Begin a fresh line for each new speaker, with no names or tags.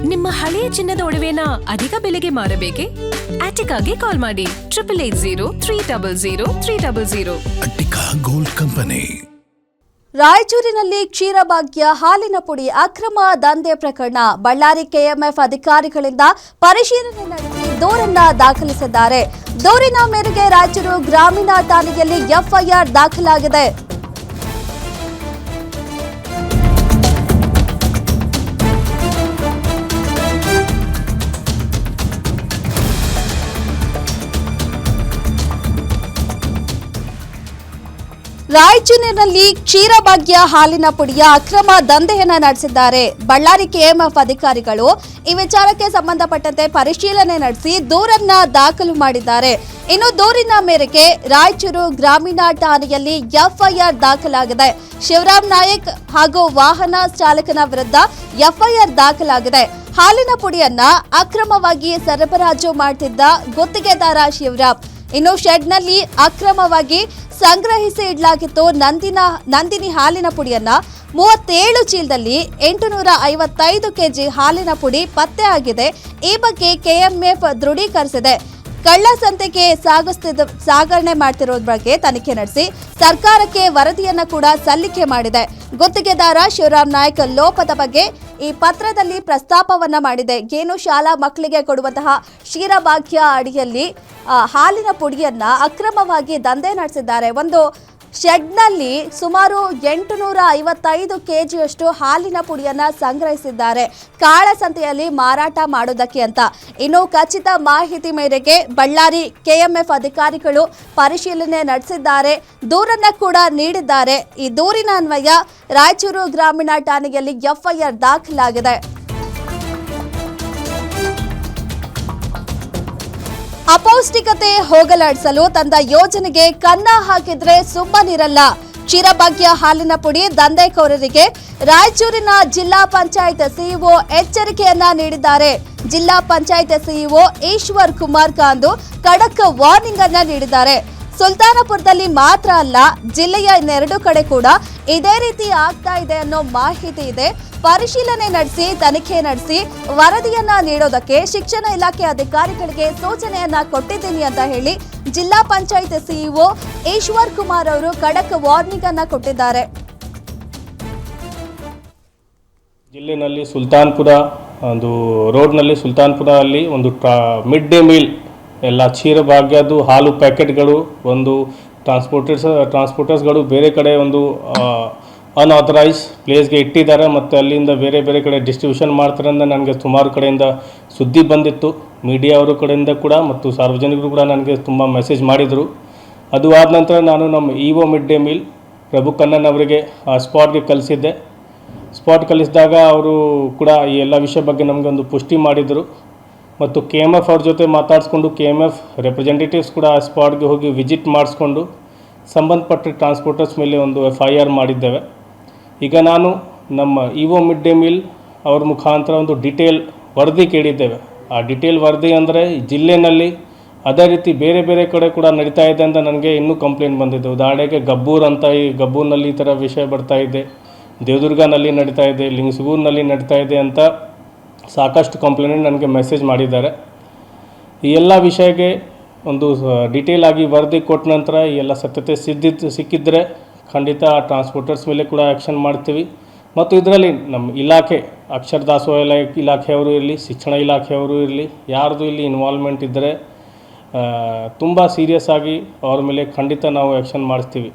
ನಿಮ್ಮ ಹಳೆಯ ಚಿನ್ನದ ಒಡವೆನ ಅಧಿಕ ಬೆಲೆಗೆ ಮಾರಬೇಕೆ? ಆಟಿಕಾಗೆ ಕಾಲ್ ಮಾಡಿ 8880
ಅಟ್ಟಿಕಾ ಗೋಲ್ಡ್ ಕಂಪನಿ.
ರಾಯಚೂರಿನಲ್ಲಿ ಕ್ಷೀರಭಾಗ್ಯ ಹಾಲಿನ ಪುಡಿ ಅಕ್ರಮ ದಂಧೆ ಪ್ರಕರಣ. ಬಳ್ಳಾರಿ ಕೆಎಂಎಫ್ ಅಧಿಕಾರಿಗಳಿಂದ ಪರಿಶೀಲನೆ ನಡೆಸಿ ದೂರನ್ನ ದಾಖಲಿಸಿದ್ದಾರೆ. ದೂರಿನ ಮೇರೆಗೆ ರಾಯಚೂರು ಗ್ರಾಮೀಣ ಠಾಣೆಯಲ್ಲಿ ಎಫ್ಐಆರ್ ದಾಖಲಾಗಿದೆ. ರಾಯಚೂರಿನಲ್ಲಿ ಕ್ಷೀರಭಾಗ್ಯ ಹಾಲಿನ ಪುಡಿಯ ಅಕ್ರಮ ದಂಧೆಯನ್ನ ನಡೆಸಿದ್ದಾರೆ. ಬಳ್ಳಾರಿ ಕೆಎಂಎಫ್ ಅಧಿಕಾರಿಗಳು ಈ ವಿಚಾರಕ್ಕೆ ಸಂಬಂಧಪಟ್ಟಂತೆ ಪರಿಶೀಲನೆ ನಡೆಸಿ ದೂರನ್ನ ದಾಖಲು ಮಾಡಿದ್ದಾರೆ. ಇನ್ನು ದೂರಿನ ಮೇರೆಗೆ ರಾಯಚೂರು ಗ್ರಾಮೀಣ ಠಾಣೆಯಲ್ಲಿ ಎಫ್ಐಆರ್ ದಾಖಲಾಗಿದೆ. ಶಿವರಾಮ್ ನಾಯಕ್ ಹಾಗೂ ವಾಹನ ಚಾಲಕನ ವಿರುದ್ಧ ಎಫ್ಐಆರ್ ದಾಖಲಾಗಿದೆ. ಹಾಲಿನ ಪುಡಿಯನ್ನ ಅಕ್ರಮವಾಗಿ ಸರಬರಾಜು ಮಾಡುತ್ತಿದ್ದ ಗುತ್ತಿಗೆದಾರ ಶಿವರಾಮ್. ಇನ್ನು ಶೆಡ್ನಲ್ಲಿ ಅಕ್ರಮವಾಗಿ ಸಂಗ್ರಹಿಸಿ ಇಡಲಾಗಿತ್ತು ನಂದಿನಿ ಹಾಲಿನ ಪುಡಿಯನ್ನ 37 ಚೀಲದಲ್ಲಿ 855 ಕೆಜಿ ಹಾಲಿನ ಪುಡಿ ಪತ್ತೆ ಆಗಿದೆ. ಈ ಬಗ್ಗೆ ಕೆಎಂಎಫ್ ದೃಢೀಕರಿಸಿದೆ. ಕಳ್ಳಸಂತೆಗೆ ಸಾಗಣೆ ಮಾಡ್ತಿರೋದ್ರ ಬಗ್ಗೆ ತನಿಖೆ ನಡೆಸಿ ಸರ್ಕಾರಕ್ಕೆ ವರದಿಯನ್ನ ಕೂಡ ಸಲ್ಲಿಕೆ ಮಾಡಿದೆ. ಗುತ್ತಿಗೆದಾರ ಶಿವರಾಮ್ ನಾಯಕ್ ಲೋಪದ ಬಗ್ಗೆ ಈ ಪತ್ರದಲ್ಲಿ ಪ್ರಸ್ತಾಪವನ್ನ ಮಾಡಿದೆ. ಏನು ಶಾಲಾ ಮಕ್ಕಳಿಗೆ ಕೊಡುವಂತಹ ಕ್ಷೀರಭಾಗ್ಯ ಅಡಿಯಲ್ಲಿ ಹಾಲಿನ ಪುಡಿಯನ್ನ ಅಕ್ರಮವಾಗಿ ದಂಧೆ ನಡೆಸಿದ್ದಾರೆ. ಒಂದು ಶೆಡ್ನಲ್ಲಿ ಸುಮಾರು 855 ಕೆಜಿಯಷ್ಟು ಹಾಲಿನ ಪುಡಿಯನ್ನ ಸಂಗ್ರಹಿಸಿದ್ದಾರೆ ಕಾಳಸಂತೆಯಲ್ಲಿ ಮಾರಾಟ ಮಾಡೋದಕ್ಕೆ ಅಂತ. ಇನ್ನು ಖಚಿತ ಮಾಹಿತಿ ಮೇರೆಗೆ ಬಳ್ಳಾರಿ ಕೆಎಂಎಫ್ ಅಧಿಕಾರಿಗಳು ಪರಿಶೀಲನೆ ನಡೆಸಿದ್ದಾರೆ. ದೂರನ್ನ ಕೂಡ ನೀಡಿದ್ದಾರೆ. ಈ ದೂರಿನ ಅನ್ವಯ ರಾಯಚೂರು ಗ್ರಾಮೀಣ ಠಾಣೆಯಲ್ಲಿ ಎಫ್ಐಆರ್ ದಾಖಲಾಗಿದೆ. ಅಪೌಷ್ಟಿಕತೆ ಹೋಗಲಾಡಿಸಲು ತಂದ ಯೋಜನೆಗೆ ಕನ್ನ ಹಾಕಿದ್ರೆ ಸುಮ್ಮನಿರಲ್ಲ. ಕ್ಷೀರಭಾಗ್ಯ ಹಾಲಿನ ಪುಡಿ ದಂಧೆಕೋರರಿಗೆ ರಾಯಚೂರಿನ ಜಿಲ್ಲಾ ಪಂಚಾಯತ್ ಸಿಇಒ ಎಚ್ಚರಿಕೆಯನ್ನ ನೀಡಿದ್ದಾರೆ. ಜಿಲ್ಲಾ ಪಂಚಾಯತ್ ಸಿಇಒ ಈಶ್ವರ್ ಕುಮಾರ್ ಕಾಂದು ಖಡಕ್ ವಾರ್ನಿಂಗ್ ಅನ್ನ ನೀಡಿದ್ದಾರೆ. ಸುಲ್ತಾನಪುರದಲ್ಲಿ ಮಾತ್ರ ಅಲ್ಲ, ಜಿಲ್ಲೆಯ ಇನ್ನೆರಡು ಕಡೆ ಕೂಡ ಇದೇ ರೀತಿ ಆಗ್ತಾ ಇದೆ ಅನ್ನೋ ಮಾಹಿತಿ ಇದೆ. ಪರಿಶೀಲನೆ ನಡೆಸಿ ತನಿಖೆ ನಡೆಸಿ ವರದಿಯನ್ನ ನೀಡೋದಕ್ಕೆ ಶಿಕ್ಷಣ ಇಲಾಖೆ ಅಧಿಕಾರಿಗಳಿಗೆ ಸೂಚನೆಯನ್ನ ಕೊಟ್ಟಿದ್ದೀನಿ ಅಂತ ಹೇಳಿ ಜಿಲ್ಲಾ ಪಂಚಾಯತ್ ಸಿಇಒ ಈಶ್ವರ್ ಕುಮಾರ್ ಅವರು ಖಡಕ್ ವಾರ್ನಿಂಗ್ ಅನ್ನ ಕೊಟ್ಟಿದ್ದಾರೆ.
ಜಿಲ್ಲೆನಲ್ಲಿ ಸುಲ್ತಾನ್ಪುರ ಒಂದು ರೋಡ್ನಲ್ಲಿ ಸುಲ್ತಾನ್ಪುರ ಅಲ್ಲಿ ಒಂದು ಮಿಡ್ ಡೇ ಮೀಲ್ ಎಲ್ಲ ಕ್ಷೀರಭಾಗ್ಯದ್ದು ಹಾಲು ಪ್ಯಾಕೆಟ್ಗಳು ಒಂದು ಟ್ರಾನ್ಸ್ಪೋರ್ಟರ್ಸ್ಗಳು ಬೇರೆ ಕಡೆ ಒಂದು ಅನ್ಆಥರೈಸ್ ಪ್ಲೇಸ್ಗೆ ಇಟ್ಟಿದ್ದಾರೆ ಮತ್ತು ಅಲ್ಲಿಂದ ಬೇರೆ ಬೇರೆ ಕಡೆ ಡಿಸ್ಟ್ರಿಬ್ಯೂಷನ್ ಮಾಡ್ತಾರೆ ಅಂತ ನನಗೆ ಸುಮಾರು ಕಡೆಯಿಂದ ಸುದ್ದಿ ಬಂದಿತ್ತು. ಮೀಡಿಯಾ ಅವರ ಕಡೆಯಿಂದ ಕೂಡ ಮತ್ತು ಸಾರ್ವಜನಿಕರು ಕೂಡ ನನಗೆ ತುಂಬ ಮೆಸೇಜ್ ಮಾಡಿದರು. ಅದು ಆದ ನಂತರ ನಾನು ನಮ್ಮ ಇಒ ಮಿಡ್ ಡೇ ಮೀಲ್ ಪ್ರಭು ಕಣ್ಣನ್ ಅವರಿಗೆ ಆ ಸ್ಪಾಟ್ಗೆ ಕಳಿಸಿದ್ದೆ. ಸ್ಪಾಟ್ ಕಳಿಸಿದಾಗ ಅವರು ಕೂಡ ಈ ಎಲ್ಲ ವಿಷಯ ಬಗ್ಗೆ ನಮಗೊಂದು ಪುಷ್ಟಿ ಮಾಡಿದರು ಮತ್ತು ಕೆಎಂಎಫ್ ಅವ್ರ ಜೊತೆ ಮಾತಾಡಿಸ್ಕೊಂಡು ಕೆಎಂಎಫ್ ರೆಪ್ರೆಸೆಂಟೇಟಿವ್ಸ್ ಕೂಡ ಆ ಸ್ಪಾಟ್ಗೆ ಹೋಗಿ ವಿಸಿಟ್ ಮಾಡಿಸ್ಕೊಂಡು ಸಂಬಂಧಪಟ್ಟ ಟ್ರಾನ್ಸ್ಪೋರ್ಟರ್ಸ್ ಮೇಲೆ ಒಂದು FIR ಮಾಡಿದ್ದೇವೆ. ಈಗ ನಾನು ನಮ್ಮ ಇಒ ಮಿಡ್ ಡೇ ಮೀಲ್ ಅವ್ರ ಮುಖಾಂತರ ಒಂದು ಡಿಟೇಲ್ ವರದಿ ಕೇಳಿದ್ದೇವೆ. ಆ ಡಿಟೇಲ್ ವರದಿ ಅಂದರೆ ಜಿಲ್ಲೆಯಲ್ಲಿ ಅದೇ ರೀತಿ ಬೇರೆ ಬೇರೆ ಕಡೆ ಕೂಡ ನಡೀತಾ ಇದೆ ಅಂತ ನನಗೆ ಇನ್ನೂ ಕಂಪ್ಲೇಂಟ್ ಬಂದಿದ್ದು. ಉದಾಹರಣೆಗೆ ಗಬ್ಬೂರ್ ಅಂತ, ಈ ಗಬ್ಬೂರ್ನಲ್ಲಿ ಈ ಥರ ವಿಷಯ ಬರ್ತಾ ಇದೆ, ದೇವದುರ್ಗನಲ್ಲಿ ನಡೀತಾ ಇದೆ, ಲಿಂಗಸಗೂರಿನಲ್ಲಿ ನಡೀತಾ ಇದೆ ಅಂತ ಸಾಕಷ್ಟು ಕಂಪ್ಲೇಂಟ್ ನನಗೆ ಮೆಸೇಜ್ ಮಾಡಿದ್ದಾರೆ. ಈ ಎಲ್ಲ ವಿಷಯಕ್ಕೆ ಒಂದು ಡೀಟೇಲ್ ಆಗಿ ವರದಿ ಕೊಟ್ಟ ನಂತರ ಈ ಎಲ್ಲ ಸತ್ಯತೆ ಸಿಕ್ಕಿದ್ರೆ ಖಂಡಿತ ಟ್ರಾನ್ಸ್ಪೋರ್ಟರ್ಸ್ ಮೇಲೆ ಕೂಡ ಆ್ಯಕ್ಷನ್ ಮಾಡ್ತೀವಿ. ಮತ್ತು ಇದರಲ್ಲಿ ನಮ್ಮ ಇಲಾಖೆ ಅಕ್ಷರ ದಾಸೋಹ ಇಲಾಖೆಯವರು ಇರಲಿ, ಶಿಕ್ಷಣ ಇಲಾಖೆಯವರು ಇರಲಿ, ಯಾರ್ದು ಇಲ್ಲಿ ಇನ್ವಾಲ್ವ್ಮೆಂಟ್ ಇದ್ದರೆ ತುಂಬ ಸೀರಿಯಸ್ ಆಗಿ ಅವ್ರ ಮೇಲೆ ಖಂಡಿತ ನಾವು ಆ್ಯಕ್ಷನ್ ಮಾಡಿಸ್ತೀವಿ.